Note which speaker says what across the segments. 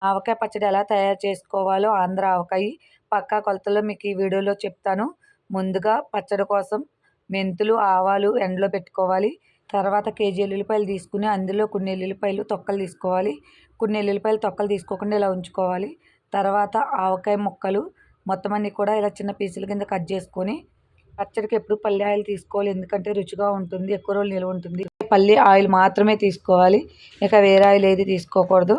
Speaker 1: ఆవకాయ పచ్చడి ఎలా తయారు చేసుకోవాలో ఆంధ్ర ఆవకాయ పక్కా కొలతల్లో మీకు ఈ వీడియోలో చెప్తాను. ముందుగా పచ్చడి కోసం మెంతులు, ఆవాలు ఎండలో పెట్టుకోవాలి. తర్వాత కేజీ ఎల్లుల్లిపాయలు తీసుకుని అందులో కొన్ని ఎల్లుల్లిపాయలు తొక్కలు తీసుకోవాలి. కొన్ని ఎల్లుల్లిపాయలు తొక్కలు తీసుకోకుండా ఇలా ఉంచుకోవాలి. తర్వాత ఆవకాయ ముక్కలు మొత్తం అన్నీ కూడా ఇలా చిన్న పీసుల కింద కట్ చేసుకొని పచ్చడికి ఎప్పుడు పల్లి ఆయిల్ తీసుకోవాలి. ఎందుకంటే రుచిగా ఉంటుంది, ఎక్కువ రోజులు నిల్వ ఉంటుంది. పల్లి ఆయిల్ మాత్రమే తీసుకోవాలి, ఇక వేరే ఆయిల్ ఏది తీసుకోకూడదు.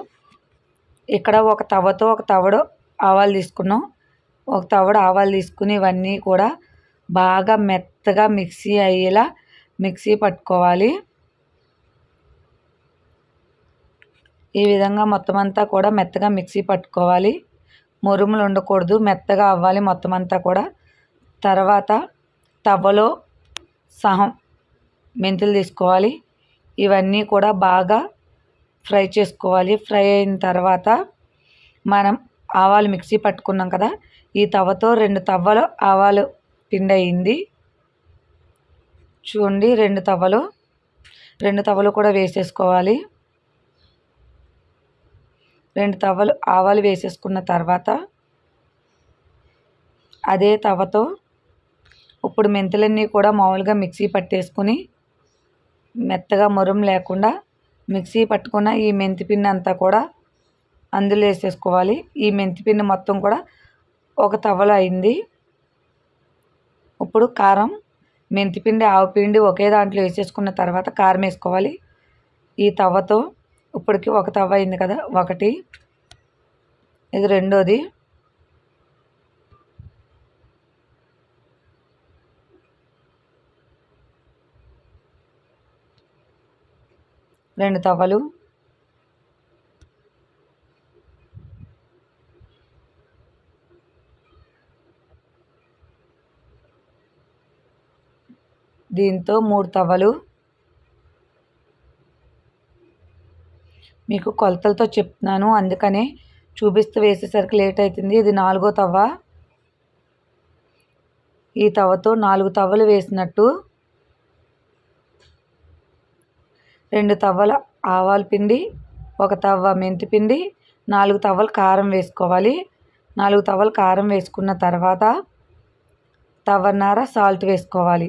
Speaker 1: ఇక్కడ ఒక తవ్వతో ఒక తవడు ఆవాలు తీసుకున్నాం. ఒక తవడు ఆవాలు తీసుకుని ఇవన్నీ కూడా బాగా మెత్తగా మిక్సీ అయ్యేలా మిక్సీ పట్టుకోవాలి. ఈ విధంగా మొత్తం అంతా కూడా మెత్తగా మిక్సీ పట్టుకోవాలి. మురుములు ఉండకూడదు, మెత్తగా అవ్వాలి మొత్తం అంతా కూడా. తర్వాత తవ్వలో సహం మెంతులు తీసుకోవాలి. ఇవన్నీ కూడా బాగా ఫ్రై చేసుకోవాలి. ఫ్రై అయిన తర్వాత మనం ఆవాలు మిక్సీ పట్టుకున్నాం కదా, ఈ తవ్వతో 2 తవ్వలు ఆవాలు పిండి అయింది చూడండి. 2 తవ్వలు కూడా వేసేసుకోవాలి. 2 తవ్వలు ఆవాలు వేసేసుకున్న తర్వాత అదే తవ్వతో ఇప్పుడు మెంతులన్నీ కూడా మామూలుగా మిక్సీ పట్టేసుకుని మెత్తగా మురం లేకుండా మిక్సీ పట్టుకున్న ఈ మెంతిపిండి అంతా కూడా అందులో వేసేసుకోవాలి. ఈ మెంతిపిండి మొత్తం కూడా ఒక తవ్వలో అయింది. ఇప్పుడు కారం, మెంతిపిండి, ఆవపిండి ఒకే దాంట్లో వేసేసుకున్న తర్వాత కారం వేసుకోవాలి. ఈ తవ్వతో ఇప్పటికి ఒక తవ్వ అయింది కదా, ఒకటి, ఇది రెండోది. రెండు తవ్వలు, దీంతో 3 తవ్వలు. మీకు కొలతలతో చెప్తున్నాను, అందుకనే చూపిస్తూ వేసేసరికి లేట్ అవుతుంది. ఇది 4వ తవ్వ. ఈ తవ్వతో 4 తవ్వలు వేసినట్టు 2 తవ్వల ఆవాల పిండి, 1 తవ్వ మెంతిపిండి, 4 తవ్వలు కారం వేసుకోవాలి. 4 తవ్వలు కారం వేసుకున్న తర్వాత తవ్వన్నర సాల్ట్ వేసుకోవాలి.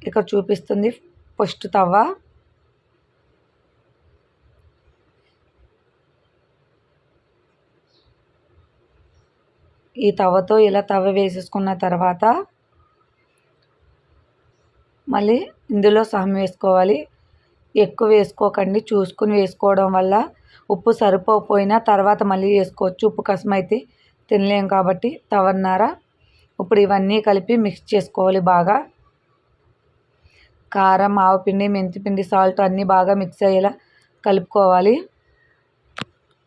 Speaker 1: ఇక్కడ చూపిస్తుంది ఫస్ట్ తవ్వ. ఈ తవ్వతో ఇలా తవ్వ వేసేసుకున్న తర్వాత మళ్ళీ ఇందులో సహం వేసుకోవాలి. ఎక్కువ వేసుకోకండి, చూసుకుని వేసుకోవడం వల్ల ఉప్పు సరిపోకపోయినా తర్వాత మళ్ళీ వేసుకోవచ్చు. ఉప్పు కసం అయితే తినలేం కాబట్టి తవ్వన్నర. ఇప్పుడు ఇవన్నీ కలిపి మిక్స్ చేసుకోవాలి బాగా. కారం, ఆవపిండి, మెంతిపిండి, సాల్ట్ అన్నీ బాగా మిక్స్ అయ్యేలా కలుపుకోవాలి.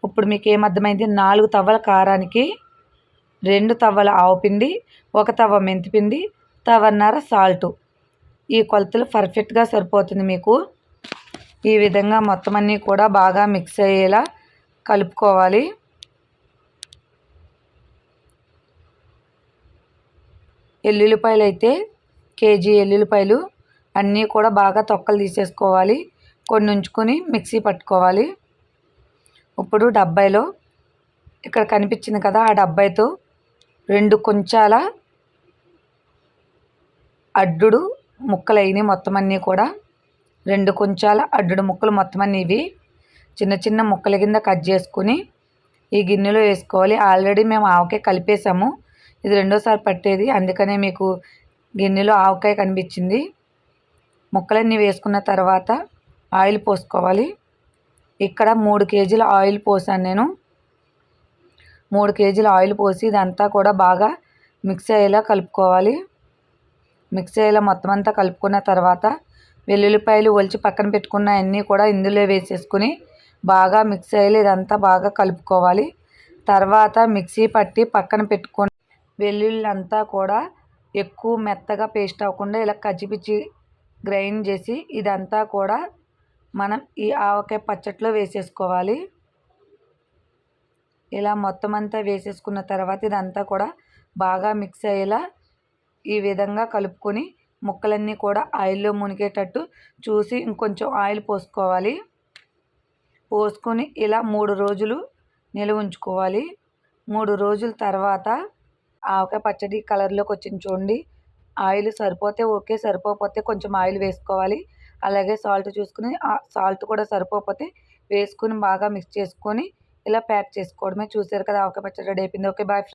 Speaker 1: ఇప్పుడు మీకు ఏమర్థమైంది? 4 తవ్వల కారానికి 2 తవ్వల ఆవపిండి, 1 తవ్వ మెంతిపిండి, తవ్వన్నర సాల్టు. ఈ కొలతలు పర్ఫెక్ట్గా సరిపోతుంది మీకు. ఈ విధంగా మొత్తం అన్నీ కూడా బాగా మిక్స్ అయ్యేలా కలుపుకోవాలి. ఎల్లుల్లిపాయలు అయితే కేజీ ఎల్లుల్లిపాయలు అన్నీ కూడా బాగా తొక్కలు తీసేసుకోవాలి. కొన్ని ఉంచుకొని మిక్సీ పట్టుకోవాలి. ఇప్పుడు డబ్బాయిలో ఇక్కడ కనిపించింది కదా, ఆ డబ్బాయితో 2 కొంచాల అడ్డుడు ముక్కలు అయినాయి మొత్తం అన్నీ కూడా. 2 కొంచాల అడ్డుడు ముక్కలు మొత్తం అన్నీ ఇవి చిన్న చిన్న ముక్కల కింద కట్ చేసుకుని ఈ గిన్నెలో వేసుకోవాలి. ఆల్రెడీ మేము ఆవకాయ కలిపేసాము, ఇది రెండోసారి పట్టేది, అందుకనే మీకు గిన్నెలో ఆవకాయ కనిపించింది. ముక్కలన్నీ వేసుకున్న తర్వాత ఆయిల్ పోసుకోవాలి. ఇక్కడ 3 కేజీల ఆయిల్ పోసాను నేను. 3 కేజీల ఆయిల్ పోసి ఇదంతా కూడా బాగా మిక్స్ అయ్యేలా కలుపుకోవాలి. మిక్స్ అయ్యేలా మొత్తం అంతా కలుపుకున్న తర్వాత వెల్లుల్లిపాయలు ఒలిచి పక్కన పెట్టుకున్న అన్నీ కూడా ఇందులో వేసేసుకుని బాగా మిక్స్ అయ్యేలా ఇదంతా బాగా కలుపుకోవాలి. తర్వాత మిక్సీ పట్టి పక్కన పెట్టుకొని వెల్లుల్లి అంతా కూడా ఎక్కువ మెత్తగా పేస్ట్ అవ్వకుండా ఇలా కచ్చిపిచ్చి గ్రైండ్ చేసి ఇదంతా కూడా మనం ఈ ఆవకాయ పచ్చట్లో వేసేసుకోవాలి. ఇలా మొత్తం అంతా వేసేసుకున్న తర్వాత ఇదంతా కూడా బాగా మిక్స్ అయ్యేలా ఈ విధంగా కలుపుకొని ముక్కలన్నీ కూడా ఆయిల్లో మునిగేటట్టు చూసి ఇంకొంచెం ఆయిల్ పోసుకోవాలి. పోసుకొని ఇలా 3 రోజులు నిల్వ ఉంచుకోవాలి. 3 రోజుల తర్వాత ఆవకాయ పచ్చడి కలర్లోకి వచ్చింది చూడండి. ఆయిల్ సరిపోతే ఓకే, సరిపోకపోతే కొంచెం ఆయిల్ వేసుకోవాలి. అలాగే సాల్ట్ చూసుకుని సాల్ట్ కూడా సరిపోకపోతే వేసుకుని బాగా మిక్స్ చేసుకొని ఇలా ప్యాక్ చేసుకోవడమే. చూసారు కదా, ఆవకాయ పచ్చడి రెడీ అయిపోయింది. Okay, bye.